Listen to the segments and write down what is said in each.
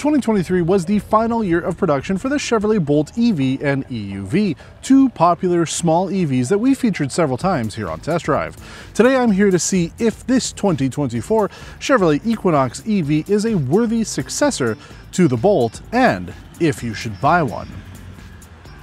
2023 was the final year of production for the Chevrolet Bolt EV and EUV, two popular small EVs that we featured several times here on Test Drive. Today I'm here to see if this 2024 Chevrolet Equinox EV is a worthy successor to the Bolt and if you should buy one.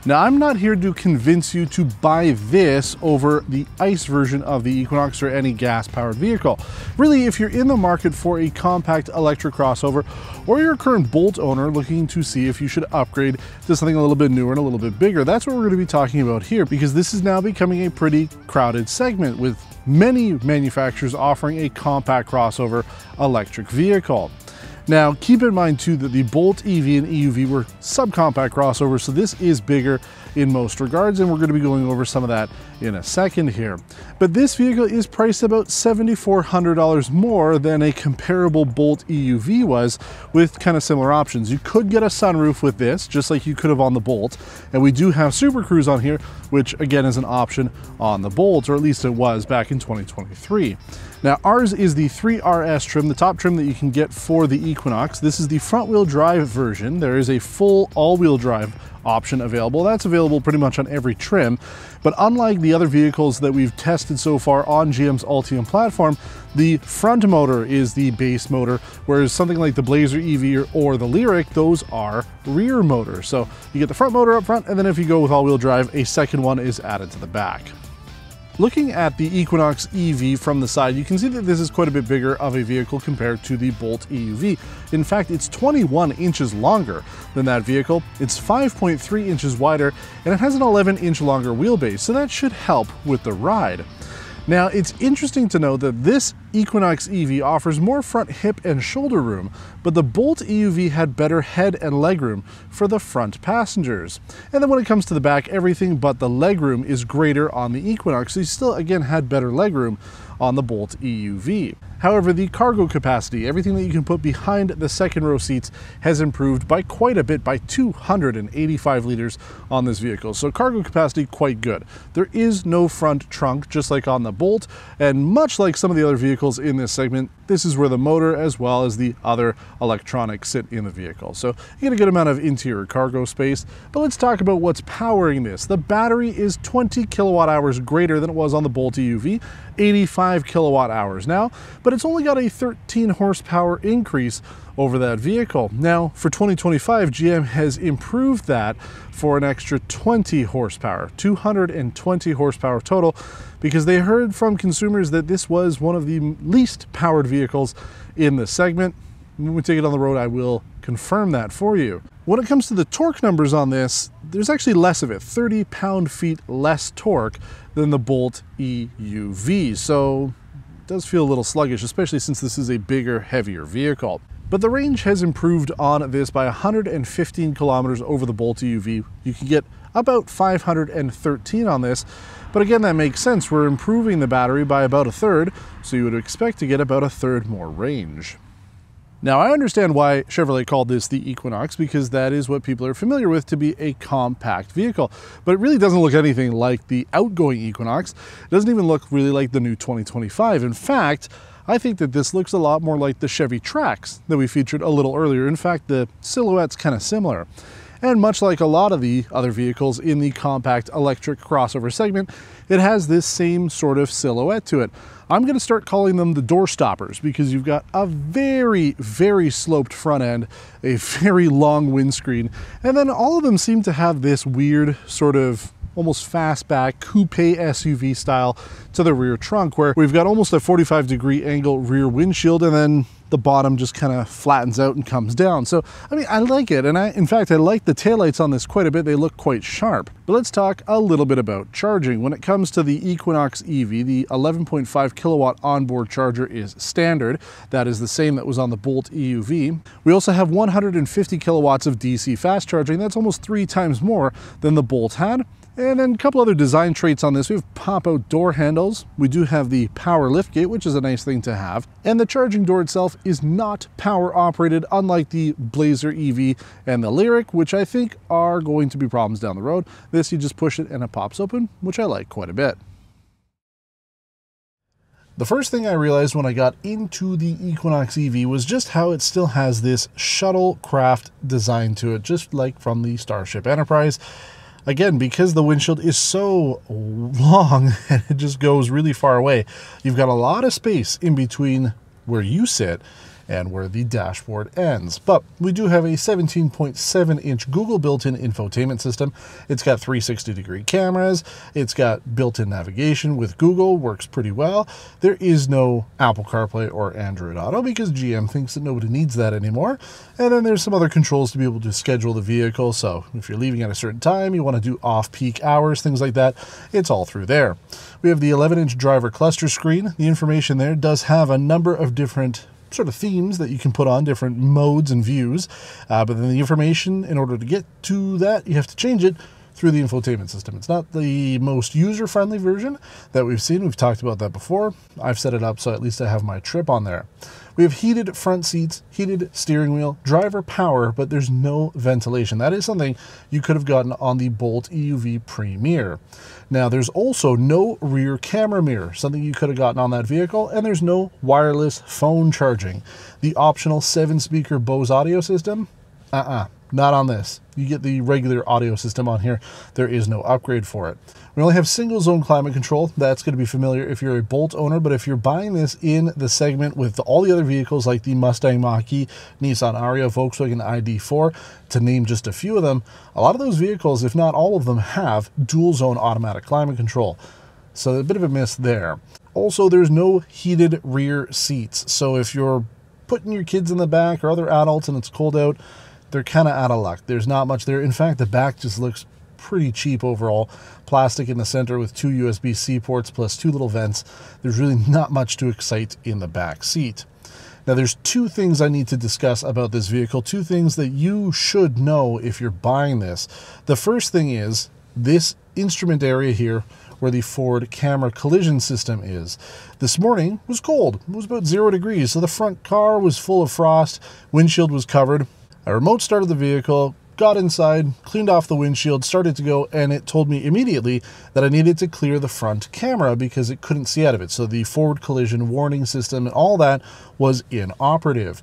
Now, I'm not here to convince you to buy this over the ICE version of the Equinox or any gas-powered vehicle. Really, if you're in the market for a compact electric crossover, or you're a current Bolt owner looking to see if you should upgrade to something a little bit newer and a little bit bigger, that's what we're going to be talking about here, because this is now becoming a pretty crowded segment with many manufacturers offering a compact crossover electric vehicle. Now, keep in mind too that the Bolt EV and EUV were subcompact crossovers, so this is bigger in most regards, and we're going to be going over some of that in a second here. But this vehicle is priced about $7,400 more than a comparable Bolt EUV was, with kind of similar options. You could get a sunroof with this, just like you could have on the Bolt, and we do have Super Cruise on here, which again is an option on the Bolt, or at least it was back in 2023. Now, ours is the 3RS trim, the top trim that you can get for the Equinox. This is the front-wheel drive version. There is a full all-wheel drive option available. That's available pretty much on every trim. But unlike the other vehicles that we've tested so far on GM's Ultium platform, the front motor is the base motor, whereas something like the Blazer EV or the Lyriq, those are rear motors. So you get the front motor up front, and then if you go with all-wheel drive, a second one is added to the back. Looking at the Equinox EV from the side, you can see that this is quite a bit bigger of a vehicle compared to the Bolt EUV. In fact, it's 21 inches longer than that vehicle, it's 5.3 inches wider, and it has an 11-inch longer wheelbase, so that should help with the ride. Now, it's interesting to note that this Equinox EV offers more front hip and shoulder room, but the Bolt EUV had better head and legroom for the front passengers. And then when it comes to the back, everything but the legroom is greater on the Equinox, so you still again had better legroom on the Bolt EUV. However, the cargo capacity, everything that you can put behind the second row seats, has improved by quite a bit, by 285 liters on this vehicle. So cargo capacity, quite good. There is no front trunk, just like on the Bolt, and much like some of the other vehicles in this segment, this is where the motor as well as the other electronics sit in the vehicle. So you get a good amount of interior cargo space, but let's talk about what's powering this. The battery is 20 kilowatt hours greater than it was on the Bolt EUV, 85 kilowatt hours now, but it's only got a 13 horsepower increase over that vehicle. Now, for 2025, GM has improved that for an extra 20 horsepower, 220 horsepower total, because they heard from consumers that this was one of the least powered vehicles in the segment. When we take it on the road, I will confirm that for you. When it comes to the torque numbers on this, there's actually less of it, 30 pound-feet less torque than the Bolt EUV. So it does feel a little sluggish, especially since this is a bigger, heavier vehicle. But the range has improved on this by 115 kilometers over the Bolt EUV. You can get about 513 on this, but again, that makes sense. We're improving the battery by about a third, so you would expect to get about a third more range. Now, I understand why Chevrolet called this the Equinox, because that is what people are familiar with to be a compact vehicle. But it really doesn't look anything like the outgoing Equinox. It doesn't even look really like the new 2025. In fact, I think that this looks a lot more like the Chevy Trax that we featured a little earlier. In fact, the silhouette's kind of similar. And much like a lot of the other vehicles in the compact electric crossover segment, it has this same sort of silhouette to it. I'm going to start calling them the door stoppers, because you've got a very, very sloped front end, a very long windscreen, and then all of them seem to have this weird sort of almost fastback coupe SUV style to the rear trunk, where we've got almost a 45-degree angle rear windshield, and then the bottom just kind of flattens out and comes down. So, I mean, I like it. And in fact, I like the taillights on this quite a bit. They look quite sharp. But let's talk a little bit about charging. When it comes to the Equinox EV, the 11.5 kilowatt onboard charger is standard. That is the same that was on the Bolt EUV. We also have 150 kilowatts of DC fast charging. That's almost 3 times more than the Bolt had. And then a couple other design traits on this. We have pop-out door handles. We do have the power liftgate, which is a nice thing to have. And the charging door itself is not power operated, unlike the Blazer EV and the Lyriq, which I think are going to be problems down the road. This, you just push it and it pops open, which I like quite a bit. The first thing I realized when I got into the Equinox EV was just how it still has this shuttlecraft design to it, just like from the Starship Enterprise. Again, because the windshield is so long and it just goes really far away, you've got a lot of space in between where you sit and where the dashboard ends. But we do have a 17.7-inch Google built-in infotainment system. It's got 360-degree cameras. It's got built-in navigation with Google, works pretty well. There is no Apple CarPlay or Android Auto because GM thinks that nobody needs that anymore. And then there's some other controls to be able to schedule the vehicle. So if you're leaving at a certain time, you want to do off-peak hours, things like that, it's all through there. We have the 11-inch driver cluster screen. The information there does have a number of different sort of themes that you can put on different modes and views, but then the information, in order to get to that, you have to change it through the infotainment system. It's not the most user-friendly version that we've seen. We've talked about that before. I've set it up so at least I have my trip on there. We have heated front seats, heated steering wheel, driver power, but there's no ventilation. That is something you could have gotten on the Bolt EUV Premier. Now, there's also no rear camera mirror, something you could have gotten on that vehicle, and there's no wireless phone charging. The optional 7-speaker Bose audio system, not on this. You get the regular audio system on here. There is no upgrade for it. We only have single zone climate control. That's going to be familiar if you're a Bolt owner, but if you're buying this in the segment with all the other vehicles like the Mustang Mach-E, Nissan Ariya, Volkswagen ID4, to name just a few of them, a lot of those vehicles, if not all of them, have dual zone automatic climate control. So a bit of a miss there. Also, there's no heated rear seats. So if you're putting your kids in the back or other adults and it's cold out, they're kind of out of luck. There's not much there. In fact, the back just looks pretty cheap overall. Plastic in the center with 2 USB-C ports plus 2 little vents. There's really not much to excite in the back seat. Now, there's 2 things I need to discuss about this vehicle, 2 things that you should know if you're buying this. The first thing is this instrument area here where the forward camera collision system is. This morning was cold. It was about 0 degrees, so the front car was full of frost, windshield was covered. I remote started the vehicle, got inside, cleaned off the windshield, started to go, and it told me immediately that I needed to clear the front camera because it couldn't see out of it. So the forward collision warning system and all that was inoperative.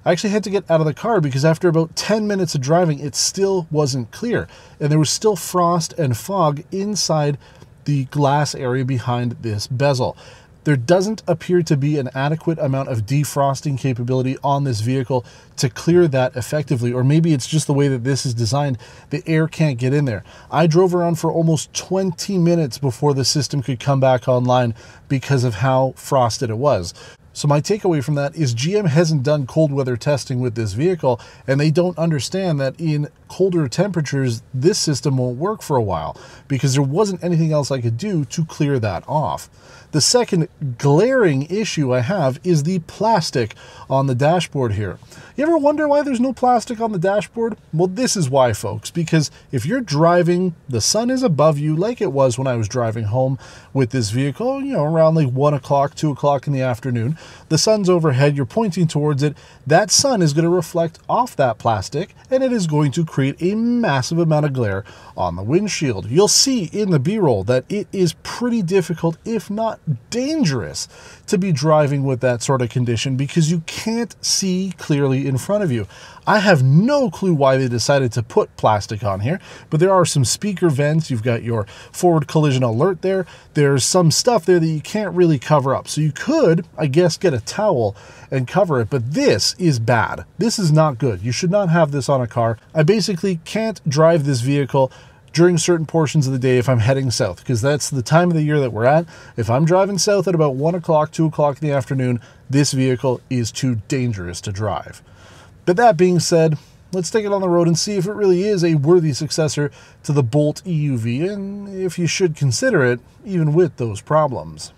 I actually had to get out of the car because after about 10 minutes of driving, it still wasn't clear. And there was still frost and fog inside the glass area behind this bezel. There doesn't appear to be an adequate amount of defrosting capability on this vehicle to clear that effectively, or maybe it's just the way that this is designed. The air can't get in there. I drove around for almost 20 minutes before the system could come back online because of how frosted it was. So my takeaway from that is GM hasn't done cold weather testing with this vehicle, and they don't understand that in colder temperatures, this system won't work for a while because there wasn't anything else I could do to clear that off. The second glaring issue I have is the plastic on the dashboard here. You ever wonder why there's no plastic on the dashboard? Well, this is why, folks, because if you're driving, the sun is above you like it was when I was driving home with this vehicle, you know, around like 1 o'clock, 2 o'clock in the afternoon. The sun's overhead, you're pointing towards it. That sun is going to reflect off that plastic, and it is going to create a massive amount of glare on the windshield. You'll see in the B-roll that it is pretty difficult, if not dangerous, to be driving with that sort of condition because you can't see clearly in front of you. I have no clue why they decided to put plastic on here, but there are some speaker vents. You've got your forward collision alert there. There's some stuff there that you can't really cover up. So you could, I guess, get a towel and cover it, but this is bad. This is not good. You should not have this on a car. I basically can't drive this vehicle during certain portions of the day if I'm heading south, because that's the time of the year that we're at. If I'm driving south at about 1 o'clock, 2 o'clock in the afternoon, this vehicle is too dangerous to drive. But that being said, let's take it on the road and see if it really is a worthy successor to the Bolt EUV, and if you should consider it, even with those problems.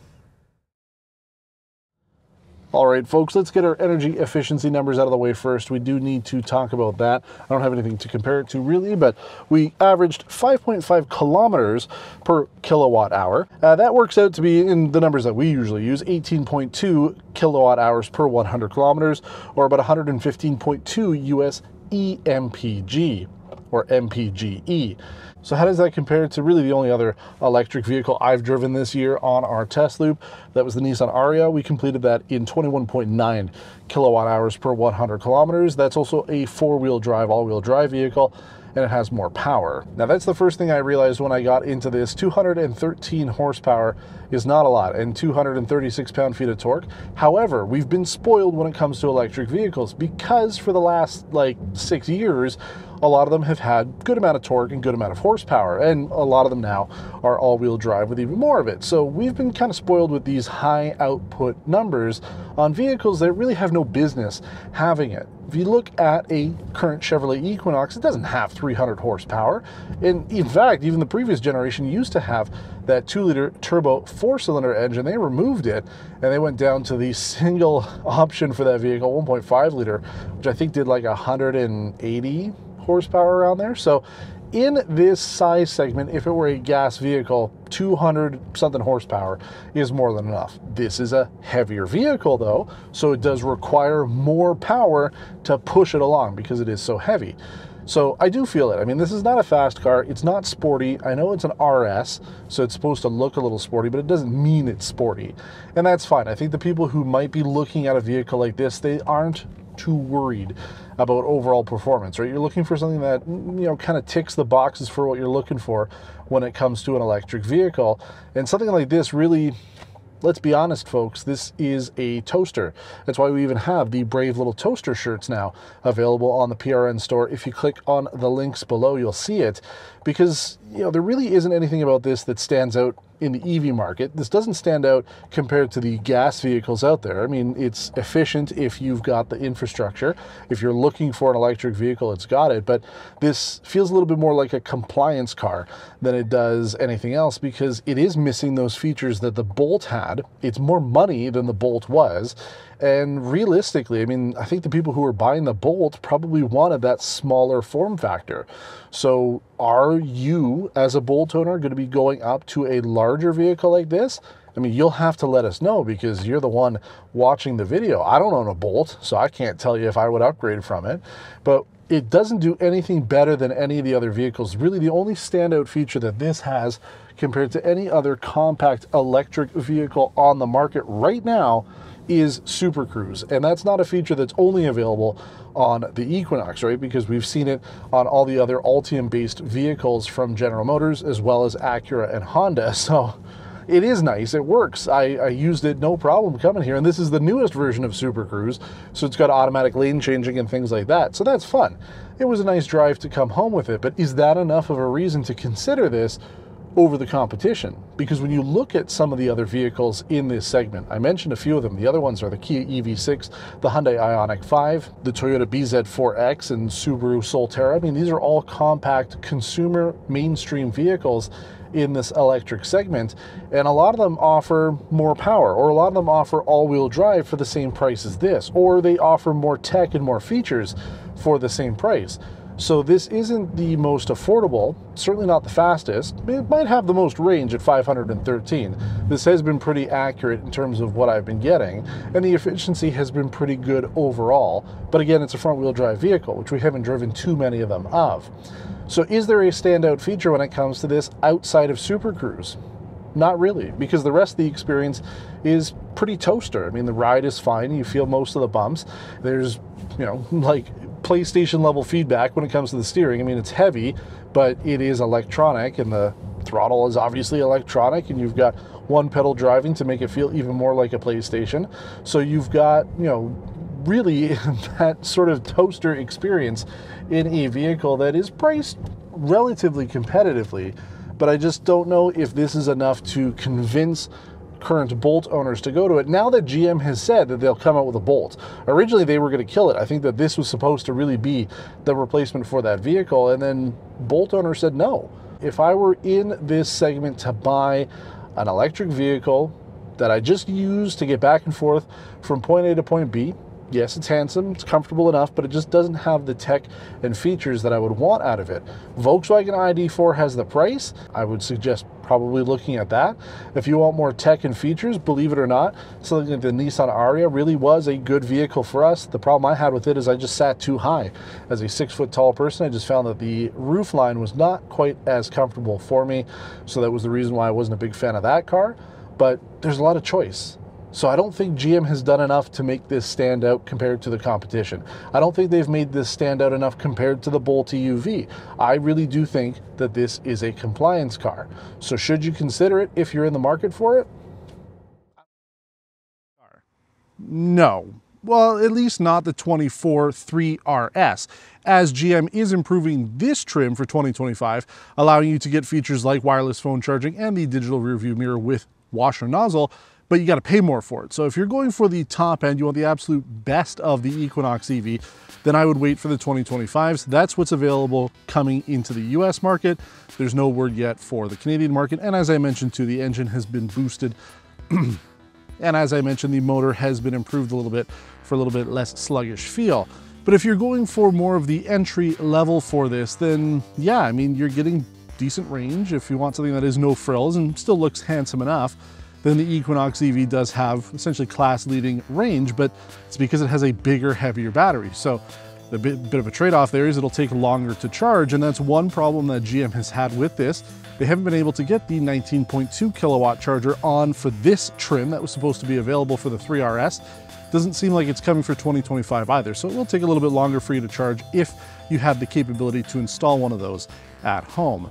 All right, folks, let's get our energy efficiency numbers out of the way first. We do need to talk about that. I don't have anything to compare it to really, but we averaged 5.5 kilometers per kilowatt hour. That works out to be, in the numbers that we usually use, 18.2 kilowatt hours per 100 kilometers, or about 115.2 US EMPG. or MPGe. So how does that compare to really the only other electric vehicle I've driven this year on our test loop? That was the Nissan Ariya. We completed that in 21.9 kilowatt hours per 100 kilometers. That's also a four-wheel drive, all-wheel drive vehicle, and it has more power. Now that's the first thing I realized when I got into this. 213 horsepower is not a lot, and 236 pound-feet of torque. However, we've been spoiled when it comes to electric vehicles because for the last like 6 years, a lot of them have had good amount of torque and good amount of horsepower, and a lot of them now are all-wheel drive with even more of it. So we've been kind of spoiled with these high output numbers on vehicles that really have no business having it. If you look at a current Chevrolet Equinox, it doesn't have 300 horsepower. And in fact, even the previous generation used to have that 2-liter turbo 4-cylinder engine. They removed it and they went down to the single option for that vehicle, 1.5 liter, which I think did like 180 horsepower around there. So in this size segment, if it were a gas vehicle, 200 something horsepower is more than enough. This is a heavier vehicle though, so it does require more power to push it along because it is so heavy. So I do feel it. I mean, this is not a fast car. It's not sporty. I know it's an RS, so it's supposed to look a little sporty, but it doesn't mean it's sporty. And that's fine. I think the people who might be looking at a vehicle like this, they aren't too worried about overall performance, right? You're looking for something that, you know, kind of ticks the boxes for what you're looking for when it comes to an electric vehicle. And something like this really, let's be honest, folks, this is a toaster. That's why we even have the brave little toaster shirts now available on the PRN store. If you click on the links below, you'll see it, because, you know, there really isn't anything about this that stands out in the EV market. This doesn't stand out compared to the gas vehicles out there. I mean, it's efficient if you've got the infrastructure. If you're looking for an electric vehicle, it's got it. But this feels a little bit more like a compliance car than it does anything else, because it is missing those features that the Bolt had. It's more money than the Bolt was. And realistically, I mean, I think the people who are buying the Bolt probably wanted that smaller form factor. So are you, as a Bolt owner, going to be going up to a larger vehicle like this? I mean, you'll have to let us know because you're the one watching the video. I don't own a Bolt, so I can't tell you if I would upgrade from it. But it doesn't do anything better than any of the other vehicles. Really, the only standout feature that this has compared to any other compact electric vehicle on the market right now is Super Cruise. And that's not a feature that's only available on the Equinox, right? Because we've seen it on all the other Ultium-based vehicles from General Motors, as well as Acura and Honda. So it is nice, it works. I used it no problem coming here, and this is the newest version of Super Cruise, so it's got automatic lane changing and things like that. So that's fun. It was a nice drive to come home with it, but is that enough of a reason to consider this over the competition? Because when you look at some of the other vehicles in this segment, I mentioned a few of them. The other ones are the Kia EV6, the Hyundai Ioniq 5, the Toyota BZ4X, and Subaru Solterra. I mean, these are all compact consumer mainstream vehicles in this electric segment, and a lot of them offer more power, or a lot of them offer all-wheel drive for the same price as this, or they offer more tech and more features for the same price. So this isn't the most affordable, certainly not the fastest. It might have the most range at 513. This has been pretty accurate in terms of what I've been getting, and the efficiency has been pretty good overall. But again, it's a front-wheel drive vehicle, which we haven't driven too many of them of. So is there a standout feature when it comes to this outside of Super Cruise? Not really, because the rest of the experience is pretty toaster. I mean, the ride is fine. You feel most of the bumps. There's, you know, like PlayStation level feedback when it comes to the steering. I mean, it's heavy, but it is electronic, and the throttle is obviously electronic, and you've got one pedal driving to make it feel even more like a PlayStation. So you've got, you know, really that sort of toaster experience in a vehicle that is priced relatively competitively. But I just don't know if this is enough to convince current Bolt owners to go to it, now that GM has said that they'll come out with a Bolt. Originally, they were going to kill it. I think that this was supposed to really be the replacement for that vehicle, and then Bolt owners said no. If I were in this segment to buy an electric vehicle that I just use to get back and forth from point A to point B, Yes, it's handsome, it's comfortable enough, but it just doesn't have the tech and features that I would want out of it. Volkswagen ID4 has the price. I would suggest probably looking at that. If you want more tech and features, believe it or not, something like the Nissan Ariya really was a good vehicle for us. The problem I had with it is I just sat too high. As a 6-foot tall person, I just found that the roof line was not quite as comfortable for me. So that was the reason why I wasn't a big fan of that car. But there's a lot of choice. So I don't think GM has done enough to make this stand out compared to the competition. I don't think they've made this stand out enough compared to the Bolt EUV. I really do think that this is a compliance car. So should you consider it if you're in the market for it? No. Well, at least not the 24 3RS, as GM is improving this trim for 2025, allowing you to get features like wireless phone charging and the digital rearview mirror with washer nozzle, but you got to pay more for it. So if you're going for the top end, you want the absolute best of the Equinox EV, then I would wait for the 2025s. That's what's available coming into the US market. There's no word yet for the Canadian market. And as I mentioned too, the engine has been boosted. And as I mentioned, the motor has been improved a little bit for a little bit less sluggish feel. But if you're going for more of the entry level for this, then yeah, I mean, you're getting decent range. If you want something that is no frills and still looks handsome enough, then the Equinox EV does have essentially class-leading range, but it's because it has a bigger, heavier battery. So the bit of a trade-off there is it'll take longer to charge, and that's one problem that GM has had with this. They haven't been able to get the 19.2 kilowatt charger on for this trim that was supposed to be available for the 3RS. Doesn't seem like it's coming for 2025 either, so it will take a little bit longer for you to charge if you have the capability to install one of those at home.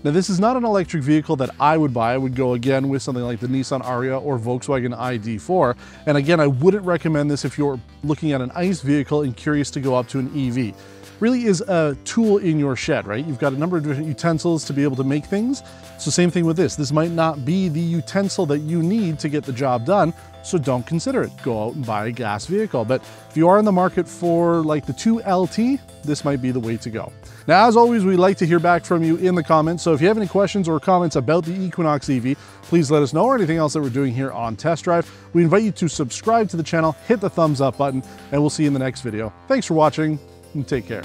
Now, this is not an electric vehicle that I would buy. I would go again with something like the Nissan Ariya or Volkswagen ID4. And again, I wouldn't recommend this if you're looking at an ICE vehicle and curious to go up to an EV. Really is a tool in your shed, right? You've got a number of different utensils to be able to make things. So same thing with this. This might not be the utensil that you need to get the job done, so don't consider it. Go out and buy a gas vehicle. But if you are in the market for like the 2LT, this might be the way to go. Now, as always, we'd like to hear back from you in the comments. So if you have any questions or comments about the Equinox EV, please let us know, or anything else that we're doing here on Test Drive. We invite you to subscribe to the channel, hit the thumbs up button, and we'll see you in the next video. Thanks for watching, and take care.